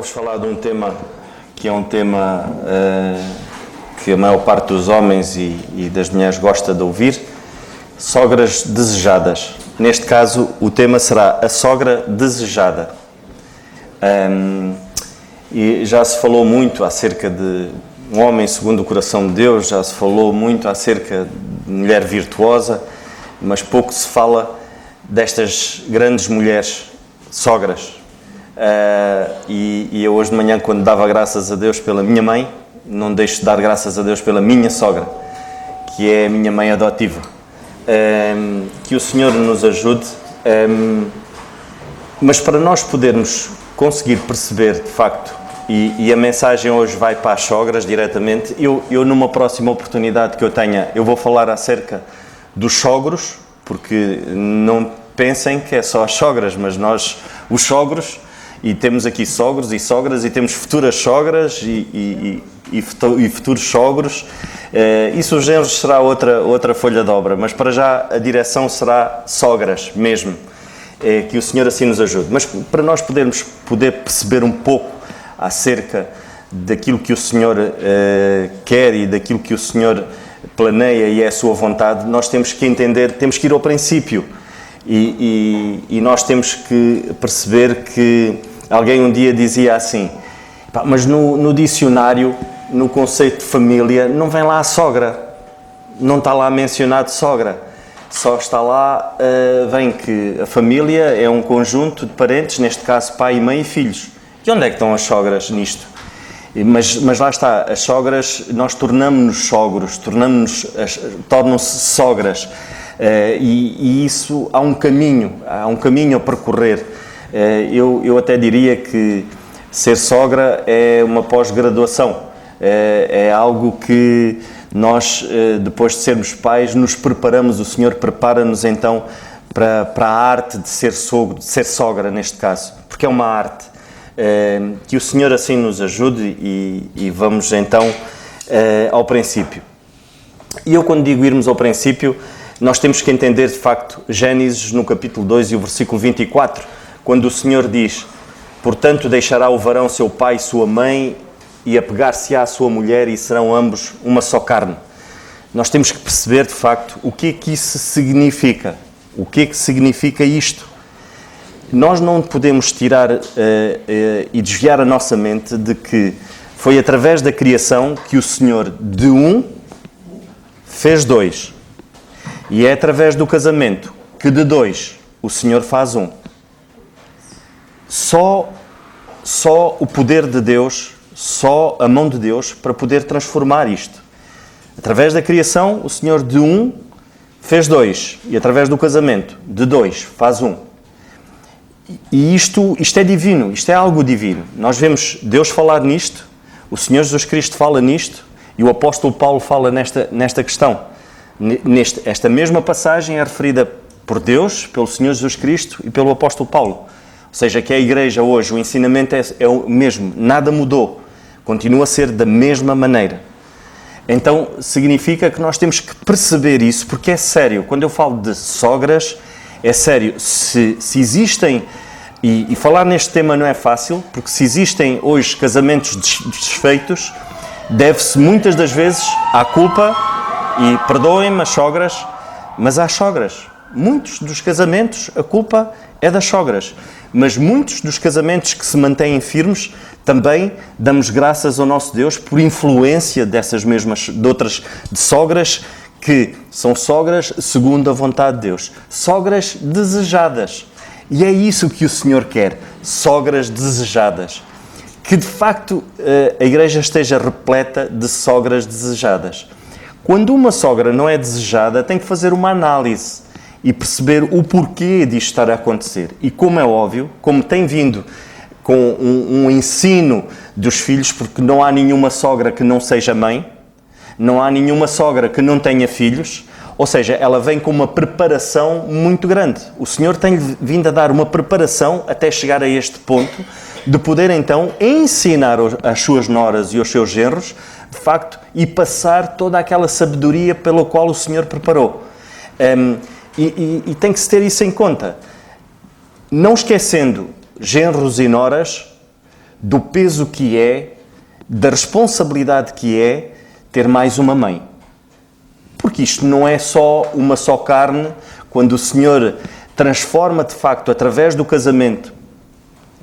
vou-vos falar de um tema que é um tema que a maior parte dos homens e das mulheres gosta de ouvir: sogras desejadas. Neste caso, o tema será a sogra desejada. E já se falou muito acerca de um homem segundo o coração de Deus, já se falou muito acerca de mulher virtuosa, mas pouco se fala destas grandes mulheres, sogras. E eu hoje de manhã, quando dava graças a Deus pela minha mãe, não deixo de dar graças a Deus pela minha sogra, que é a minha mãe adotiva. Que o Senhor nos ajude, mas para nós podermos conseguir perceber de facto, e a mensagem hoje vai para as sogras diretamente, eu numa próxima oportunidade que eu tenha, eu vou falar acerca dos sogros, porque não pensem que é só as sogras, mas nós, os sogros, e temos aqui sogros e sogras, e temos futuras sogras e futuros sogros. Isso os genros será outra folha de obra, mas para já a direção será sogras mesmo. Que o Senhor assim nos ajude. Mas para nós poder perceber um pouco acerca daquilo que o Senhor quer e daquilo que o Senhor planeia e é a sua vontade, nós temos que entender, temos que ir ao princípio. E nós temos que perceber que alguém um dia dizia assim: mas no dicionário, no conceito de família, não vem lá a sogra, não está lá mencionado sogra, só está lá, vem que a família é um conjunto de parentes, neste caso pai, mãe e filhos. E onde é que estão as sogras nisto? Mas lá está, as sogras, nós tornamos-nos sogros, tornam-se sogras. E isso há um caminho a percorrer. Eu até diria que ser sogra é uma pós-graduação, é algo que nós, depois de sermos pais, nos preparamos, o Senhor prepara-nos então para a arte de ser sogro, de ser sogra neste caso, porque é uma arte. Que o Senhor assim nos ajude e vamos então ao princípio. E eu, quando digo irmos ao princípio, nós temos que entender de facto Gênesis no capítulo 2 e o versículo 24, quando o Senhor diz: portanto deixará o varão seu pai e sua mãe e apegar-se-á à sua mulher e serão ambos uma só carne. Nós temos que perceber de facto o que é que isso significa, o que é que significa isto. Nós não podemos tirar e desviar a nossa mente de que foi através da criação que o Senhor de um fez dois. E é através do casamento que de dois o Senhor faz um. Só o poder de Deus, só a mão de Deus para poder transformar isto. Através da criação, o Senhor de um fez dois. E através do casamento, de dois, faz um. E isto é divino, isto é algo divino. Nós vemos Deus falar nisto, o Senhor Jesus Cristo fala nisto e o apóstolo Paulo fala nesta questão. Esta mesma passagem é referida por Deus, pelo Senhor Jesus Cristo e pelo apóstolo Paulo. Ou seja, que a igreja hoje, o ensinamento é o mesmo, nada mudou, continua a ser da mesma maneira. Então significa que nós temos que perceber isso, porque é sério. Quando eu falo de sogras, é sério. Se existem, e falar neste tema não é fácil, porque se existem hoje casamentos desfeitos, deve-se muitas das vezes à culpa, e perdoem-me as sogras, mas às sogras. Muitos dos casamentos, a culpa é das sogras. Mas muitos dos casamentos que se mantêm firmes, também damos graças ao nosso Deus por influência dessas mesmas, de sogras, que são sogras segundo a vontade de Deus. Sogras desejadas. E é isso que o Senhor quer. Sogras desejadas. Que de facto a igreja esteja repleta de sogras desejadas. Quando uma sogra não é desejada, tem que fazer uma análise e perceber o porquê disto estar a acontecer. E como é óbvio, como tem vindo com um ensino dos filhos, porque não há nenhuma sogra que não seja mãe, não há nenhuma sogra que não tenha filhos, ou seja, ela vem com uma preparação muito grande. O Senhor tem vindo a dar uma preparação até chegar a este ponto, de poder então ensinar às suas noras e aos seus genros, de facto, e passar toda aquela sabedoria pela qual o Senhor preparou. E tem que se ter isso em conta. Não esquecendo genros e noras do peso que é, da responsabilidade que é ter mais uma mãe. Porque isto não é só uma só carne, quando o Senhor transforma de facto através do casamento,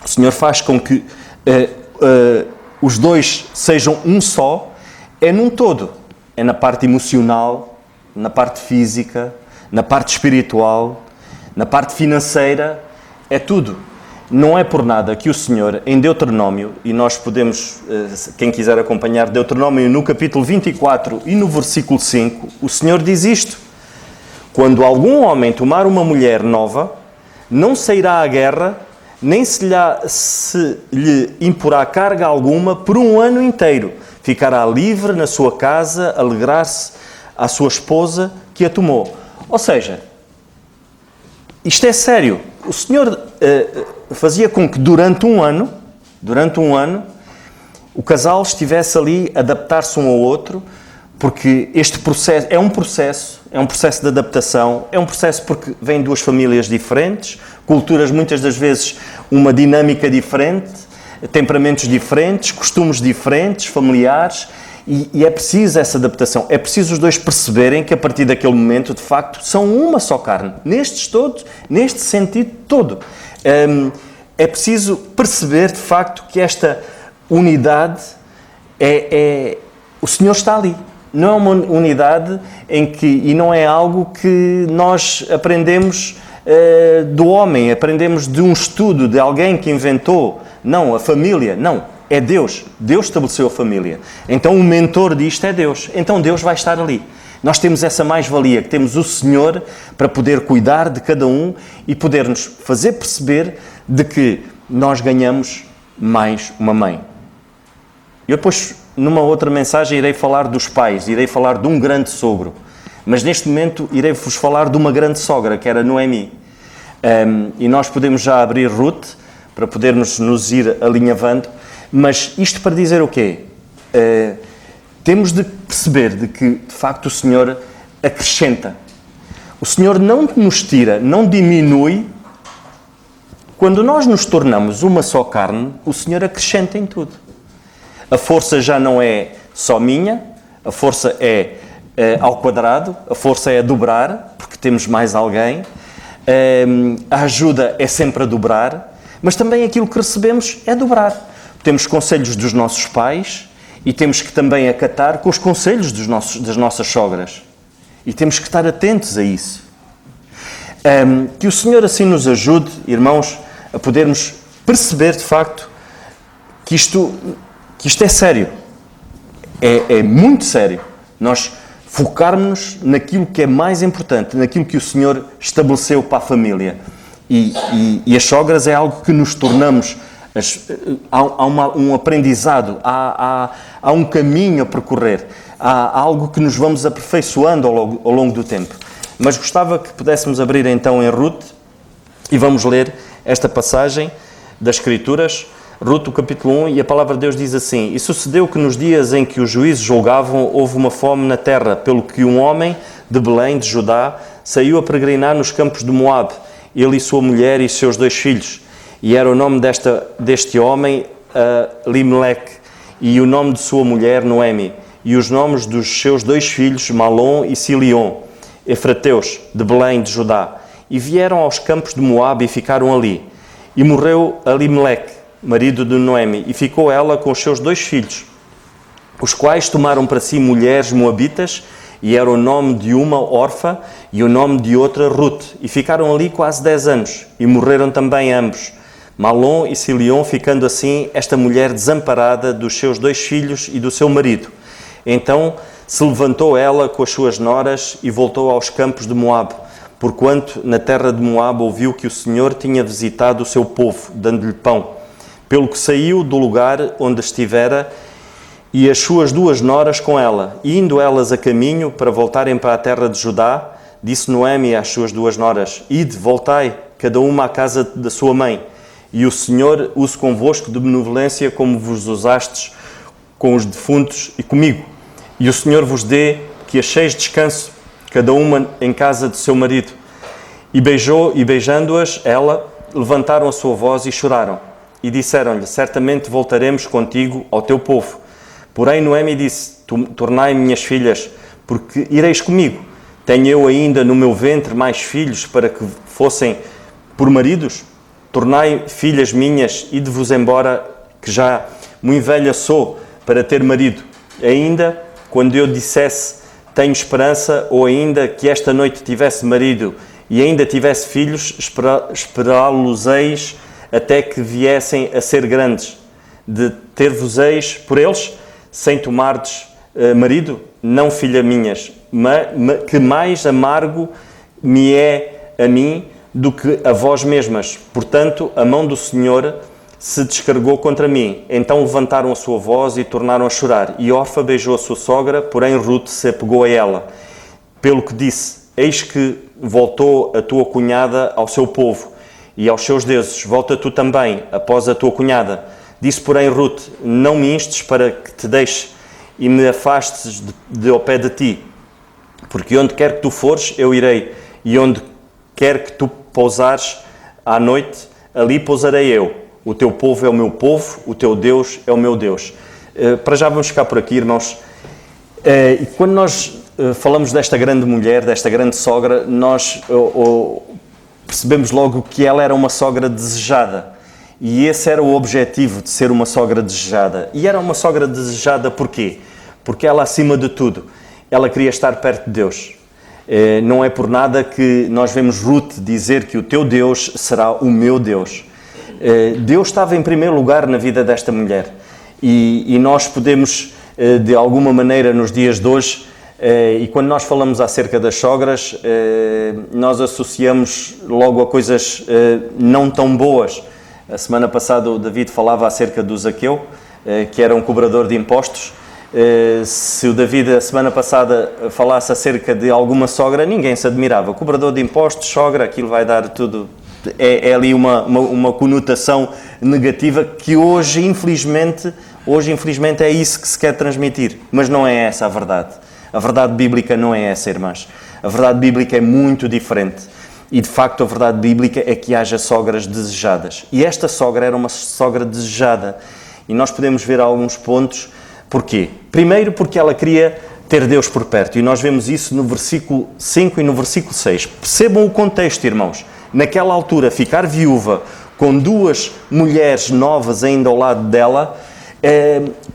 o Senhor faz com que os dois sejam um só, é num todo. É na parte emocional, na parte física, na parte espiritual, na parte financeira, é tudo. Não é por nada que o Senhor, em Deuteronômio, e nós podemos, quem quiser acompanhar Deuteronômio, no capítulo 24 e no versículo 5, o Senhor diz isto: quando algum homem tomar uma mulher nova, não sairá à guerra, nem se lhe imporá carga alguma por um ano inteiro. Ficará livre na sua casa, alegrar-se à sua esposa que a tomou. Ou seja, isto é sério. O Senhor fazia com que durante um ano, o casal estivesse ali a adaptar-se um ao outro, porque este processo é um processo de adaptação, é um processo porque vêm duas famílias diferentes, culturas muitas das vezes uma dinâmica diferente, temperamentos diferentes, costumes diferentes, familiares, e é preciso essa adaptação. É preciso os dois perceberem que a partir daquele momento, de facto, são uma só carne. Neste sentido todo. É preciso perceber, de facto, que esta unidade o Senhor está ali. Não é uma unidade e não é algo que nós aprendemos do homem, aprendemos de um estudo, de alguém que inventou. Não, a família, não. É Deus. Deus estabeleceu a família. Então o mentor disto é Deus. Então Deus vai estar ali. Nós temos essa mais-valia, que temos o Senhor para poder cuidar de cada um e poder-nos fazer perceber de que nós ganhamos mais uma mãe. Eu depois, numa outra mensagem, irei falar dos pais, irei falar de um grande sogro. Mas neste momento irei-vos falar de uma grande sogra, que era Noemi. E nós podemos já abrir Ruth, para podermos nos ir alinhavando. Mas isto para dizer o quê? Temos de perceber de que, de facto, o Senhor acrescenta. O Senhor não nos tira, não diminui. Quando nós nos tornamos uma só carne, o Senhor acrescenta em tudo. A força já não é só minha, a força é ao quadrado, a força é a dobrar, porque temos mais alguém. A ajuda é sempre a dobrar, mas também aquilo que recebemos é dobrar. Temos conselhos dos nossos pais e temos que também acatar com os conselhos das nossas sogras. E temos que estar atentos a isso. Que o Senhor assim nos ajude, irmãos, a podermos perceber de facto que isto é sério. É muito sério. Nós focarmos-nos naquilo que é mais importante, naquilo que o Senhor estabeleceu para a família. E as sogras é algo que nos tornamos. Há um aprendizado, há um caminho a percorrer, há algo que nos vamos aperfeiçoando ao longo do tempo. Mas gostava que pudéssemos abrir então em Ruth e vamos ler esta passagem das Escrituras, Ruth, o capítulo 1, e a palavra de Deus diz assim: E sucedeu que nos dias em que os juízes julgavam, houve uma fome na terra, pelo que um homem de Belém, de Judá, saiu a peregrinar nos campos de Moabe, ele e sua mulher e seus 2 filhos. E era o nome deste homem Limeleque, e o nome de sua mulher Noemi, e os nomes dos seus 2 filhos Malom e Silion, efrateus, de Belém, de Judá. E vieram aos campos de Moabe e ficaram ali. E morreu Limeleque, marido de Noemi, e ficou ela com os seus 2 filhos, os quais tomaram para si mulheres moabitas, e era o nome de uma Orfa e o nome de outra Ruth, e ficaram ali quase 10 anos, e morreram também ambos, Malom e Silion, ficando assim esta mulher desamparada dos seus 2 filhos e do seu marido. Então se levantou ela com as suas noras e voltou aos campos de Moabe, porquanto na terra de Moabe ouviu que o Senhor tinha visitado o seu povo, dando-lhe pão. Pelo que saiu do lugar onde estivera e as suas 2 noras com ela. E indo elas a caminho para voltarem para a terra de Judá, disse Noemi às suas 2 noras: Ide, voltai, cada uma à casa da sua mãe. E o Senhor use convosco de benevolência como vos usastes com os defuntos e comigo. E o Senhor vos dê que acheis descanso, cada uma em casa de seu marido. E beijando-as, ela, levantaram a sua voz e choraram. e disseram-lhe: certamente voltaremos contigo ao teu povo. Porém Noemi disse: tornai-me minhas filhas, porque ireis comigo. Tenho eu ainda no meu ventre mais filhos para que fossem por maridos? Tornai filhas minhas, ide-vos embora, que já muito velha sou para ter marido. Ainda quando eu dissesse: tenho esperança, ou ainda que esta noite tivesse marido e ainda tivesse filhos, esperá-los-eis até que viessem a ser grandes. De ter-vos-eis por eles, sem tomardes marido? Não, filha minhas, que mais amargo me é a mim do que a vós mesmas. Portanto, a mão do Senhor se descarregou contra mim. Então levantaram a sua voz e tornaram a chorar. E Orfa beijou a sua sogra, porém Ruth se apegou a ela. Pelo que disse: eis que voltou a tua cunhada ao seu povo e aos seus deuses. Volta tu também, após a tua cunhada. Disse, porém, Ruth: não me instes para que te deixe e me afastes de ao pé de ti. Porque onde quer que tu fores, eu irei. E onde quer que tu pousares à noite, ali pousarei eu. O teu povo é o meu povo, o teu Deus é o meu Deus. Para já vamos ficar por aqui, irmãos. E quando nós falamos desta grande mulher, desta grande sogra, nós percebemos logo que ela era uma sogra desejada. E esse era o objetivo de ser uma sogra desejada. E era uma sogra desejada porquê? Porque ela, acima de tudo, ela queria estar perto de Deus. Não é por nada que nós vemos Ruth dizer que o teu Deus será o meu Deus. Deus estava em primeiro lugar na vida desta mulher. E nós podemos, de alguma maneira, nos dias de hoje, e quando nós falamos acerca das sogras, nós associamos logo a coisas não tão boas. A semana passada o David falava acerca do Zaqueu, que era um cobrador de impostos. Se o David, a semana passada, falasse acerca de alguma sogra, ninguém se admirava. Cobrador de impostos, sogra, aquilo vai dar tudo... É ali uma conotação negativa que hoje, infelizmente, é isso que se quer transmitir. Mas não é essa a verdade. A verdade bíblica não é essa, irmãs. A verdade bíblica é muito diferente. E, de facto, a verdade bíblica é que haja sogras desejadas. E esta sogra era uma sogra desejada. E nós podemos ver alguns pontos. Porquê? Primeiro, porque ela queria ter Deus por perto. E nós vemos isso no versículo 5 e no versículo 6. Percebam o contexto, irmãos. Naquela altura, ficar viúva com duas mulheres novas ainda ao lado dela,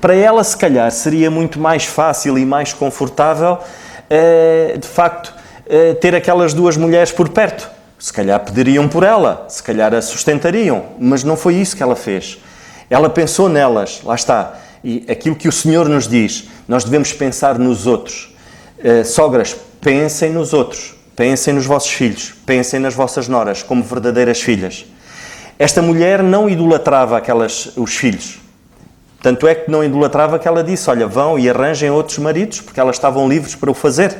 para ela, se calhar, seria muito mais fácil e mais confortável, de facto, ter aquelas duas mulheres por perto. Se calhar pediriam por ela, se calhar a sustentariam, mas não foi isso que ela fez. Ela pensou nelas, lá está. E aquilo que o Senhor nos diz, nós devemos pensar nos outros. Sogras, pensem nos outros, pensem nos vossos filhos, pensem nas vossas noras como verdadeiras filhas. Esta mulher não idolatrava os filhos. Tanto é que não idolatrava que ela disse: olha, vão e arranjem outros maridos, porque elas estavam livres para o fazer.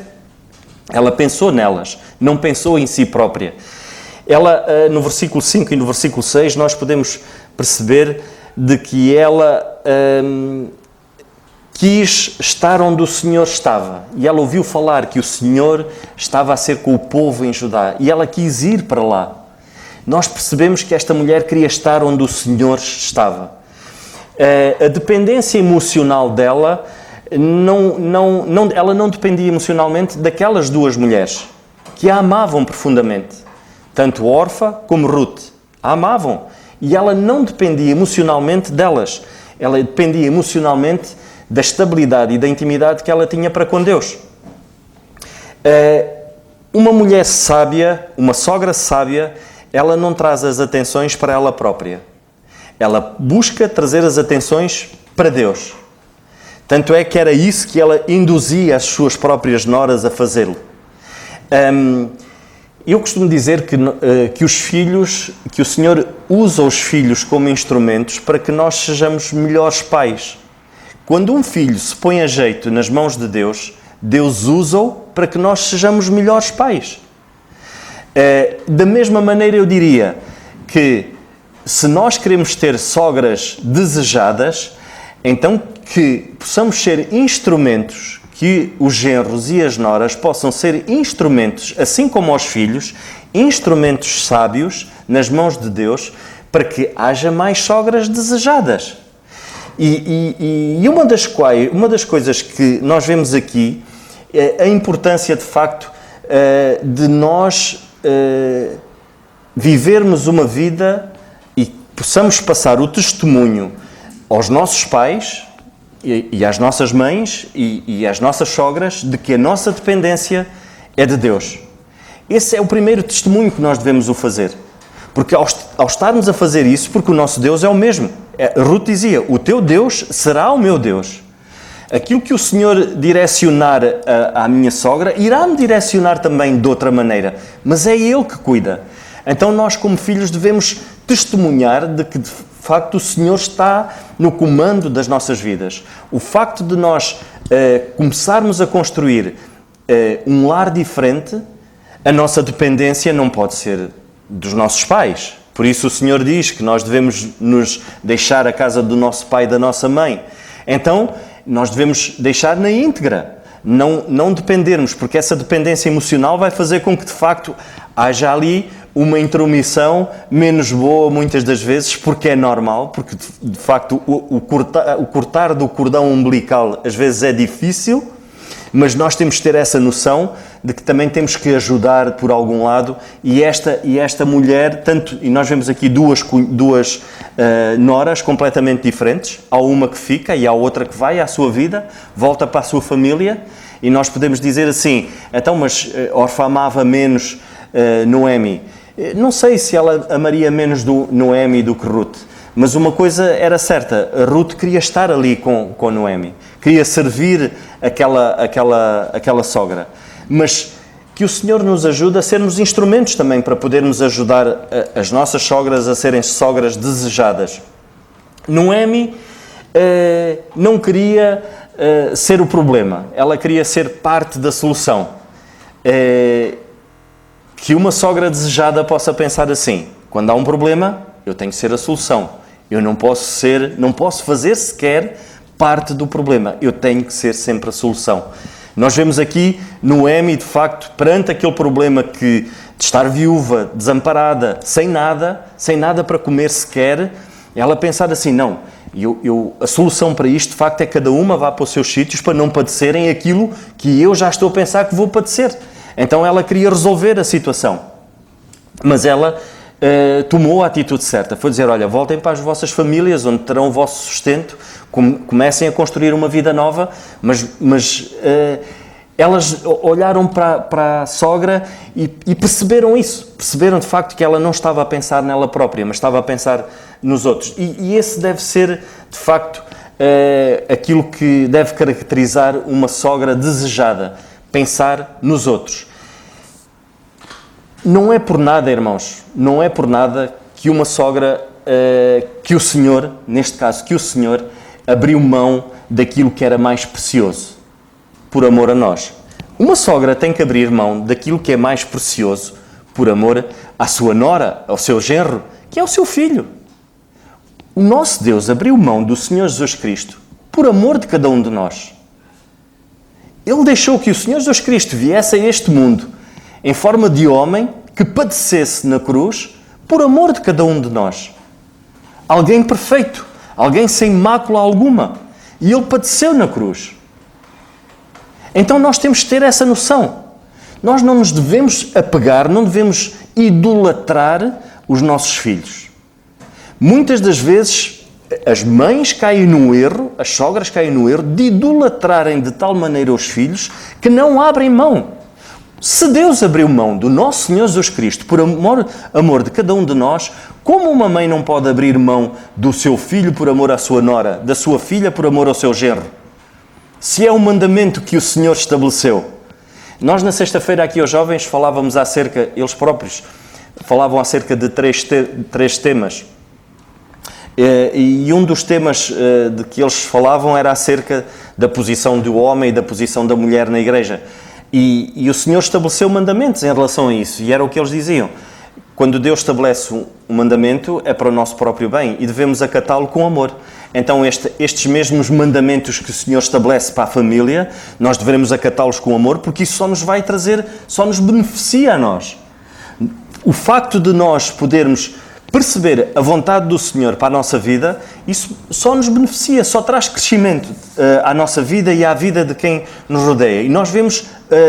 Ela pensou nelas, não pensou em si própria. Ela, no versículo 5 e no versículo 6, nós podemos perceber de que ela quis estar onde o Senhor estava. E ela ouviu falar que o Senhor estava a ser com o povo em Judá. E ela quis ir para lá. Nós percebemos que esta mulher queria estar onde o Senhor estava. A dependência emocional dela... ela não dependia emocionalmente daquelas duas mulheres que a amavam profundamente, tanto Orfa como Ruth a amavam, e ela não dependia emocionalmente delas, ela dependia emocionalmente da estabilidade e da intimidade que ela tinha para com Deus. Uma mulher sábia, uma sogra sábia, ela não traz as atenções para ela própria, ela busca trazer as atenções para Deus. Tanto é que era isso que ela induzia as suas próprias noras a fazê-lo. Eu costumo dizer que os filhos, que o Senhor usa os filhos como instrumentos para que nós sejamos melhores pais. Quando um filho se põe a jeito nas mãos de Deus, Deus usa-o para que nós sejamos melhores pais. Da mesma maneira, eu diria que se nós queremos ter sogras desejadas, então que possamos ser instrumentos, que os genros e as noras possam ser instrumentos, assim como os filhos, instrumentos sábios nas mãos de Deus, para que haja mais sogras desejadas. E uma das coisas que nós vemos aqui é a importância, de facto, de nós vivermos uma vida e possamos passar o testemunho aos nossos pais e às nossas mães e às nossas sogras de que a nossa dependência é de Deus. Esse é o primeiro testemunho que nós devemos o fazer. Porque ao estarmos a fazer isso, porque o nosso Deus é o mesmo. Ruth dizia, o teu Deus será o meu Deus. Aquilo que o Senhor direcionar à minha sogra, irá-me direcionar também de outra maneira. Mas é Ele que cuida. Então nós, como filhos, devemos testemunhar de que, de facto, o Senhor está no comando das nossas vidas. O facto de nós começarmos a construir um lar diferente, a nossa dependência não pode ser dos nossos pais. Por isso o Senhor diz que nós devemos nos deixar a casa do nosso pai e da nossa mãe. Então, nós devemos deixar na íntegra, não dependermos, porque essa dependência emocional vai fazer com que, de facto, haja ali uma intromissão menos boa muitas das vezes, porque é normal, porque, de facto, o cortar do cordão umbilical às vezes é difícil, mas nós temos que ter essa noção de que também temos que ajudar por algum lado, e esta mulher, e nós vemos aqui duas noras completamente diferentes, há uma que fica e há outra que vai à sua vida, volta para a sua família, e nós podemos dizer assim, então, mas Orfa amava menos Noemi. Não sei se ela amaria menos Noemi do que Ruth, mas uma coisa era certa, Ruth queria estar ali com Noemi, queria servir aquela sogra. Mas que o Senhor nos ajude a sermos instrumentos também para podermos ajudar as nossas sogras a serem sogras desejadas. Noemi não queria ser o problema, ela queria ser parte da solução. Que uma sogra desejada possa pensar assim, quando há um problema, eu tenho que ser a solução. Eu não posso fazer sequer parte do problema, eu tenho que ser sempre a solução. Nós vemos aqui Noemi, de facto, perante aquele problema de estar viúva, desamparada, sem nada para comer sequer, ela pensar assim, não, a solução para isto, de facto, é cada uma vá para os seus sítios para não padecerem aquilo que eu já estou a pensar que vou padecer. Então ela queria resolver a situação, mas ela tomou a atitude certa, foi dizer, olha, voltem para as vossas famílias, onde terão o vosso sustento, comecem a construir uma vida nova, mas elas olharam para a sogra e perceberam isso, perceberam de facto que ela não estava a pensar nela própria, mas estava a pensar nos outros, e esse deve ser de facto aquilo que deve caracterizar uma sogra desejada, pensar nos outros. Não é por nada, irmãos, não é por nada que uma sogra, que o Senhor, neste caso, que o Senhor abriu mão daquilo que era mais precioso, por amor a nós. Uma sogra tem que abrir mão daquilo que é mais precioso, por amor à sua nora, ao seu genro, que é o seu filho. O nosso Deus abriu mão do Senhor Jesus Cristo, por amor de cada um de nós. Ele deixou que o Senhor Jesus Cristo viesse a este mundo em forma de homem que padecesse na cruz por amor de cada um de nós. Alguém perfeito, alguém sem mácula alguma. E ele padeceu na cruz. Então nós temos que ter essa noção. Nós não nos devemos apegar, não devemos idolatrar os nossos filhos. Muitas das vezes as mães caem no erro, as sogras caem no erro de idolatrarem de tal maneira os filhos que não abrem mão. Se Deus abriu mão do nosso Senhor Jesus Cristo por amor de cada um de nós, como uma mãe não pode abrir mão do seu filho por amor à sua nora, da sua filha por amor ao seu genro? Se é um mandamento que o Senhor estabeleceu. Nós na sexta-feira aqui aos jovens falávamos eles próprios falavam acerca de três temas. E um dos temas de que eles falavam era acerca da posição do homem e da posição da mulher na igreja. E o Senhor estabeleceu mandamentos em relação a isso, e era o que eles diziam. Quando Deus estabelece um mandamento, é para o nosso próprio bem, e devemos acatá-lo com amor. Então estes mesmos mandamentos que o Senhor estabelece para a família, nós devemos acatá-los com amor, porque isso só nos beneficia a nós. O facto de nós podermos perceber a vontade do Senhor para a nossa vida, isso só nos beneficia, só traz crescimento à nossa vida e à vida de quem nos rodeia. E nós vemos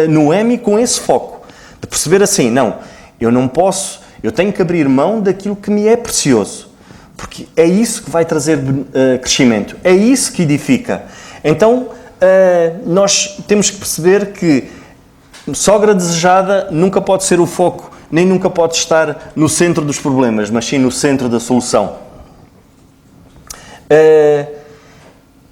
Noemi com esse foco, de perceber assim, não, eu não posso, eu tenho que abrir mão daquilo que me é precioso, porque é isso que vai trazer crescimento, é isso que edifica. Então, nós temos que perceber que sogra desejada nunca pode ser o foco, nem nunca pode estar no centro dos problemas, mas sim no centro da solução.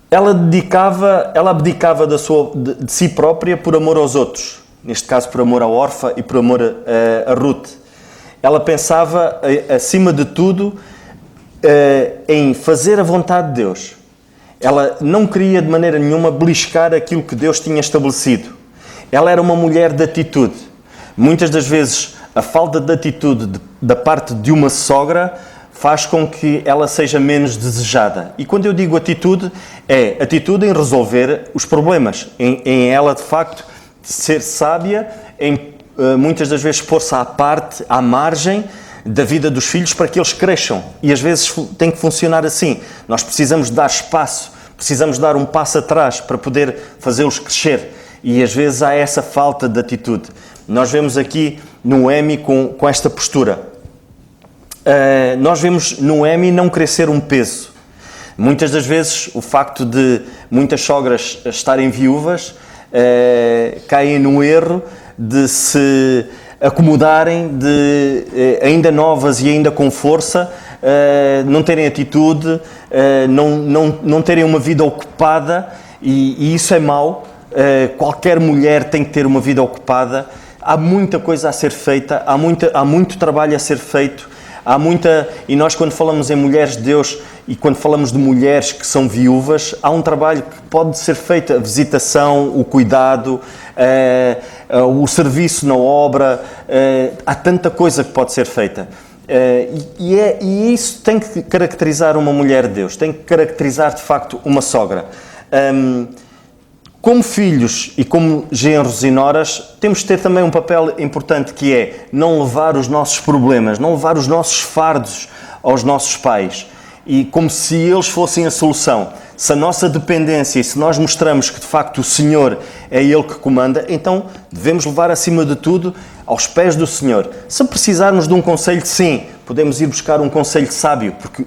Ela abdicava de si própria por amor aos outros, neste caso por amor à órfã e por amor a Ruth. Ela pensava, acima de tudo, em fazer a vontade de Deus. Ela não queria de maneira nenhuma beliscar aquilo que Deus tinha estabelecido. Ela era uma mulher de atitude. Muitas das vezes a falta de atitude da parte de uma sogra faz com que ela seja menos desejada. E quando eu digo atitude, é atitude em resolver os problemas, em ela de facto ser sábia, em muitas das vezes pôr-se à parte, à margem da vida dos filhos para que eles cresçam. E às vezes tem que funcionar assim. Nós precisamos dar espaço, precisamos dar um passo atrás para poder fazê-los crescer. E às vezes há essa falta de atitude. Nós vemos aqui Noemi com esta postura. Nós vemos Noemi não querer ser um peso. Muitas das vezes o facto de muitas sogras estarem viúvas caem no erro de se acomodarem, ainda novas e ainda com força, não terem atitude, não terem uma vida ocupada, e isso é mau. Qualquer mulher tem que ter uma vida ocupada. Há muita coisa a ser feita, há muito trabalho a ser feito, e nós quando falamos em mulheres de Deus e quando falamos de mulheres que são viúvas, há um trabalho que pode ser feito, a visitação, o cuidado, o serviço na obra, há tanta coisa que pode ser feita. E isso tem que caracterizar uma mulher de Deus, tem que caracterizar de facto uma sogra. Como filhos e como genros e noras, temos de ter também um papel importante, que é não levar os nossos problemas, não levar os nossos fardos aos nossos pais, e como se eles fossem a solução. Se a nossa dependência, e se nós mostramos que de facto o Senhor é Ele que comanda, então devemos levar acima de tudo aos pés do Senhor. Se precisarmos de um conselho, sim, podemos ir buscar um conselho sábio, porque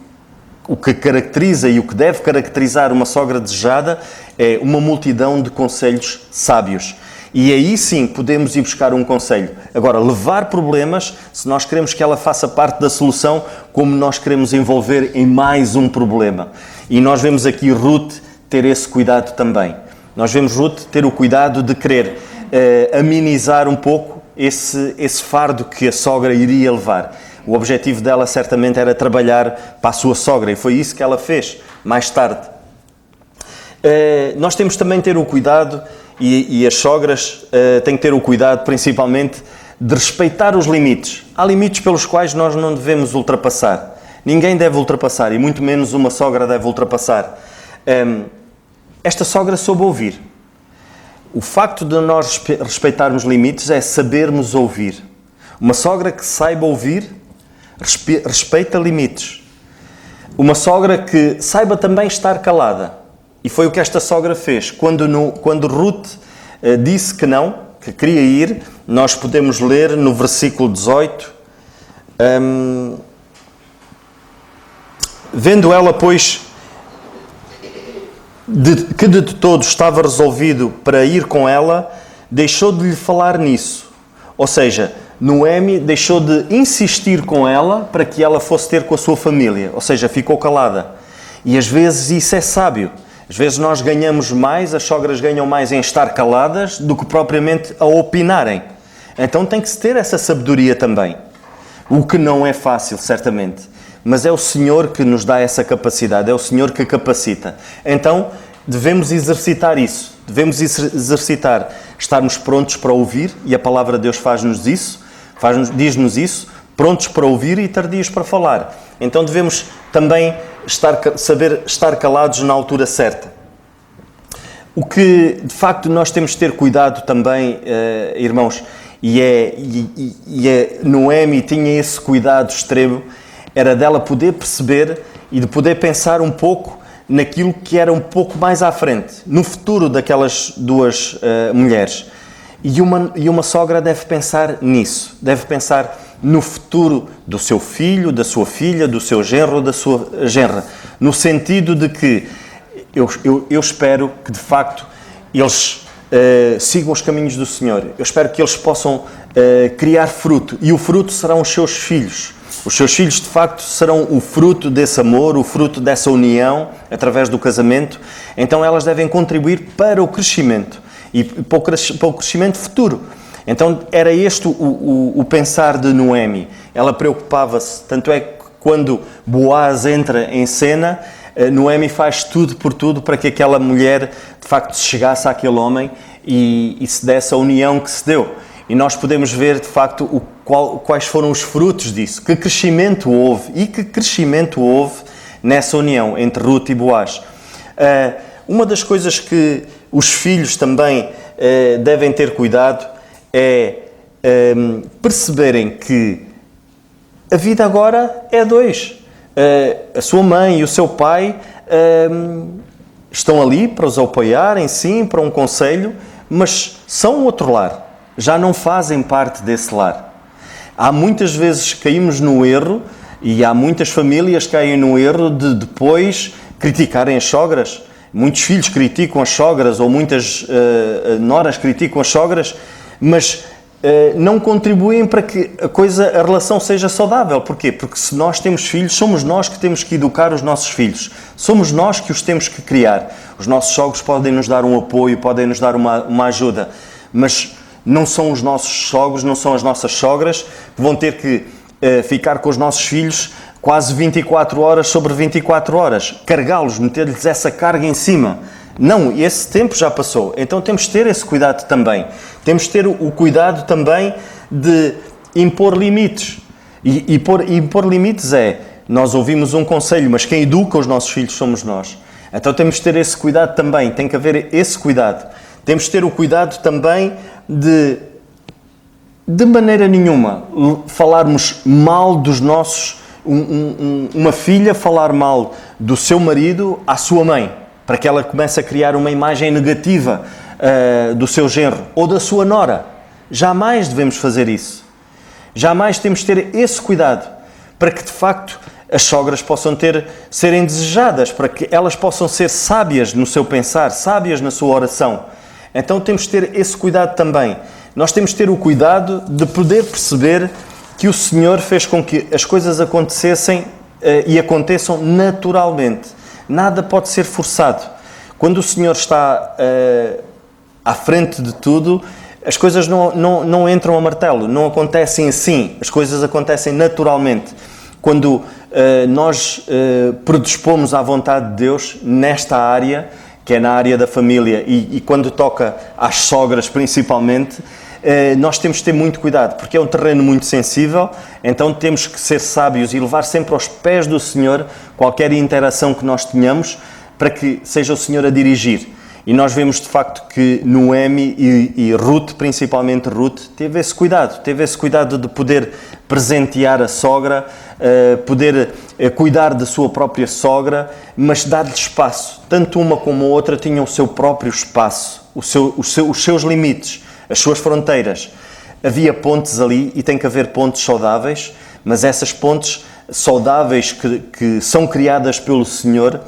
o que caracteriza e o que deve caracterizar uma sogra desejada é uma multidão de conselhos sábios. E aí sim podemos ir buscar um conselho. Agora, levar problemas, se nós queremos que ela faça parte da solução, como nós queremos envolver em mais um problema. E nós vemos aqui Ruth ter esse cuidado também. Nós vemos Ruth ter o cuidado de querer amenizar um pouco esse fardo que a sogra iria levar. O objetivo dela certamente era trabalhar para a sua sogra, e foi isso que ela fez mais tarde. Nós temos também de ter o cuidado, e as sogras têm que ter o cuidado principalmente de respeitar os limites. Há limites pelos quais nós não devemos ultrapassar. Ninguém deve ultrapassar, e muito menos uma sogra deve ultrapassar. Esta sogra soube ouvir. O facto de nós respeitarmos limites é sabermos ouvir. Uma sogra que saiba ouvir, respeita limites. Uma sogra que saiba também estar calada. E foi o que esta sogra fez. Quando Ruth disse que não, que queria ir, nós podemos ler no versículo 18. Vendo ela, pois, que de todo estava resolvido para ir com ela, deixou de lhe falar nisso. Ou seja, Noemi deixou de insistir com ela para que ela fosse ter com a sua família. Ou seja, ficou calada. E às vezes isso é sábio. Às vezes nós ganhamos mais, as sogras ganham mais em estar caladas do que propriamente a opinarem. Então tem que se ter essa sabedoria também. O que não é fácil, certamente. Mas é o Senhor que nos dá essa capacidade, é o Senhor que capacita. Então devemos exercitar isso. Devemos exercitar, estarmos prontos para ouvir, e a palavra de Deus faz-nos isso, diz-nos isso, prontos para ouvir e tardios para falar. Então devemos também saber estar calados na altura certa. O que, de facto, nós temos de ter cuidado também, irmãos, e Noemi tinha esse cuidado extremo, era dela poder perceber e de poder pensar um pouco naquilo que era um pouco mais à frente, no futuro daquelas duas mulheres. E uma sogra deve pensar nisso, deve pensar no futuro do seu filho, da sua filha, do seu genro, da sua genra, no sentido de que eu espero que, de facto, eles sigam os caminhos do Senhor. Eu espero que eles possam criar fruto, e o fruto serão os seus filhos. Os seus filhos, de facto, serão o fruto desse amor, o fruto dessa união, através do casamento. Então elas devem contribuir para o crescimento, e para o crescimento futuro. Então era este o pensar de Noemi. Ela preocupava-se, tanto é que quando Boaz entra em cena, Noemi faz tudo por tudo para que aquela mulher, de facto, chegasse àquele homem e se desse a união que se deu. E nós podemos ver, de facto, quais foram os frutos disso. Que crescimento houve, e que crescimento houve nessa união entre Ruth e Boaz. Uma das coisas que os filhos também devem ter cuidado é perceberem que a vida agora é a dois. A sua mãe e o seu pai estão ali para os apoiarem, sim, para um conselho, mas são outro lar. Já não fazem parte desse lar. Há muitas vezes que caímos no erro, e há muitas famílias que caem no erro de depois criticarem as sogras. Muitos filhos criticam as sogras, ou muitas noras criticam as sogras, mas não contribuem para que a relação seja saudável. Porquê? Porque se nós temos filhos, somos nós que temos que educar os nossos filhos. Somos nós que os temos que criar. Os nossos sogros podem nos dar um apoio, podem nos dar uma ajuda, mas não são os nossos sogros, não são as nossas sogras que vão ter que ficar com os nossos filhos quase 24 horas sobre 24 horas, carregá-los, meter-lhes essa carga em cima. Não, esse tempo já passou. Então temos de ter esse cuidado também. Temos de ter o cuidado também de impor limites. E impor limites nós ouvimos um conselho, mas quem educa os nossos filhos somos nós. Então temos de ter esse cuidado também, tem que haver esse cuidado. Temos de ter o cuidado também de maneira nenhuma, falarmos mal dos nossos... uma filha falar mal do seu marido à sua mãe, para que ela comece a criar uma imagem negativa do seu genro ou da sua nora. Jamais devemos fazer isso. Jamais temos de ter esse cuidado, para que de facto as sogras possam serem desejadas, para que elas possam ser sábias no seu pensar, sábias na sua oração. Então temos de ter esse cuidado também. Nós temos de ter o cuidado de poder perceber que o Senhor fez com que as coisas acontecessem e aconteçam naturalmente. Nada pode ser forçado. Quando o Senhor está à frente de tudo, as coisas não entram a martelo, não acontecem assim. As coisas acontecem naturalmente. Quando nós predispomos à vontade de Deus nesta área, que é na área da família, e quando toca às sogras principalmente, nós temos de ter muito cuidado, porque é um terreno muito sensível. Então temos que ser sábios e levar sempre aos pés do Senhor qualquer interação que nós tenhamos, para que seja o Senhor a dirigir. E nós vemos de facto que Noemi e Ruth, principalmente Ruth, teve esse cuidado de poder presentear a sogra, poder cuidar da sua própria sogra, mas dar-lhe espaço. Tanto uma como a outra tinham o seu próprio espaço, os seus limites, as suas fronteiras. Havia pontes ali, e tem que haver pontes saudáveis, mas essas pontes saudáveis que são criadas pelo Senhor,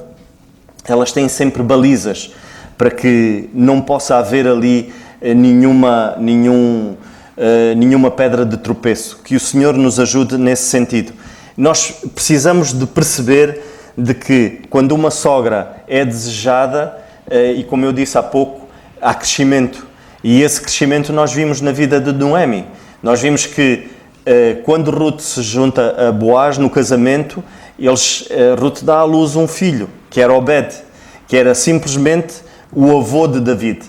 elas têm sempre balizas, para que não possa haver ali nenhuma pedra de tropeço. Que o Senhor nos ajude nesse sentido. Nós precisamos de perceber de que quando uma sogra é desejada, e como eu disse há pouco, há crescimento. E esse crescimento nós vimos na vida de Noemi. Nós vimos que quando Ruth se junta a Boaz no casamento, Ruth dá à luz um filho, que era Obed, que era simplesmente o avô de David.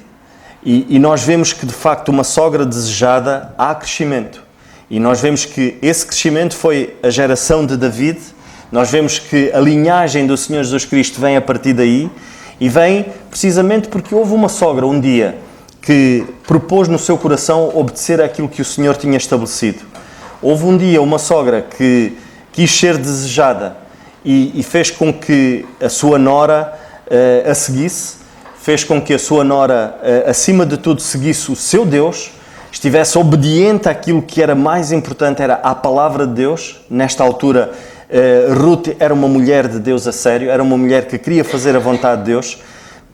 E nós vemos que de facto uma sogra desejada, há crescimento. E nós vemos que esse crescimento foi a geração de David. Nós vemos que a linhagem do Senhor Jesus Cristo vem a partir daí, e vem precisamente porque houve uma sogra um dia que propôs no seu coração obedecer àquilo que o Senhor tinha estabelecido. Houve um dia uma sogra que quis ser desejada e fez com que a sua nora a seguisse, fez com que a sua nora, acima de tudo, seguisse o seu Deus, estivesse obediente àquilo que era mais importante, era a palavra de Deus. Nesta altura, Ruth era uma mulher de Deus a sério, era uma mulher que queria fazer a vontade de Deus,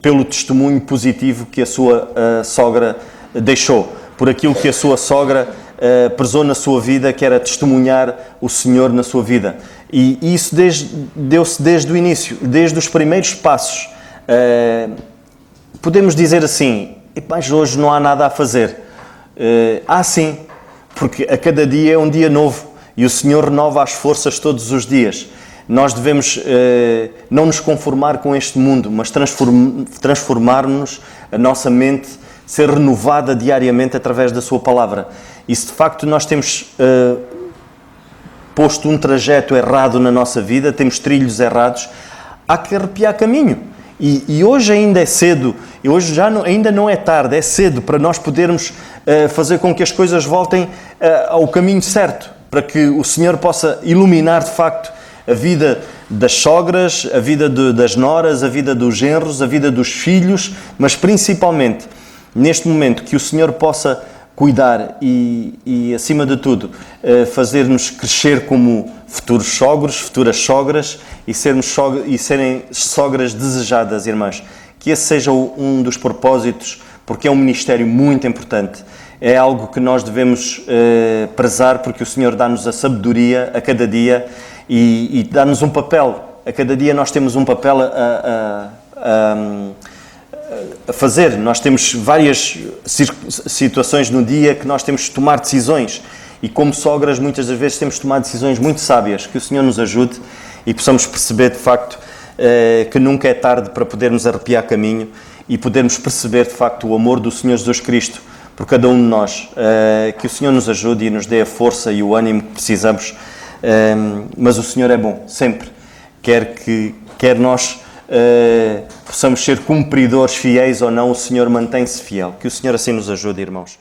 pelo testemunho positivo que a sua sogra deixou, por aquilo que a sua sogra prezou na sua vida, que era testemunhar o Senhor na sua vida. E isso deu-se desde o início, desde os primeiros passos. Podemos dizer assim, mas hoje não há nada a fazer. Há sim, porque a cada dia é um dia novo e o Senhor renova as forças todos os dias. Nós devemos não nos conformar com este mundo, mas transformar-nos, a nossa mente ser renovada diariamente através da sua palavra. E se de facto nós temos posto um trajeto errado na nossa vida, temos trilhos errados, há que arrepiar caminho. E hoje ainda é cedo, e hoje ainda não é tarde, é cedo para nós podermos fazer com que as coisas voltem ao caminho certo, para que o Senhor possa iluminar de facto a vida das sogras, a vida das noras, a vida dos genros, a vida dos filhos, mas principalmente neste momento que o Senhor possa cuidar e acima de tudo, fazer-nos crescer como futuros sogros, futuras sogras e serem sogras desejadas, irmãs. Que esse seja um dos propósitos, porque é um ministério muito importante. É algo que nós devemos prezar, porque o Senhor dá-nos a sabedoria a cada dia e dá-nos um papel. A cada dia nós temos um papel a fazer. Nós temos várias situações no dia que nós temos de tomar decisões e como sogras muitas das vezes temos de tomar decisões muito sábias. Que o Senhor nos ajude e possamos perceber de facto que nunca é tarde para podermos arrepiar caminho e podermos perceber de facto o amor do Senhor Jesus Cristo por cada um de nós. Que o Senhor nos ajude e nos dê a força e o ânimo que precisamos, mas o Senhor é bom sempre, quer nós possamos ser cumpridores fiéis ou não, o Senhor mantém-se fiel. Que o Senhor assim nos ajude, irmãos.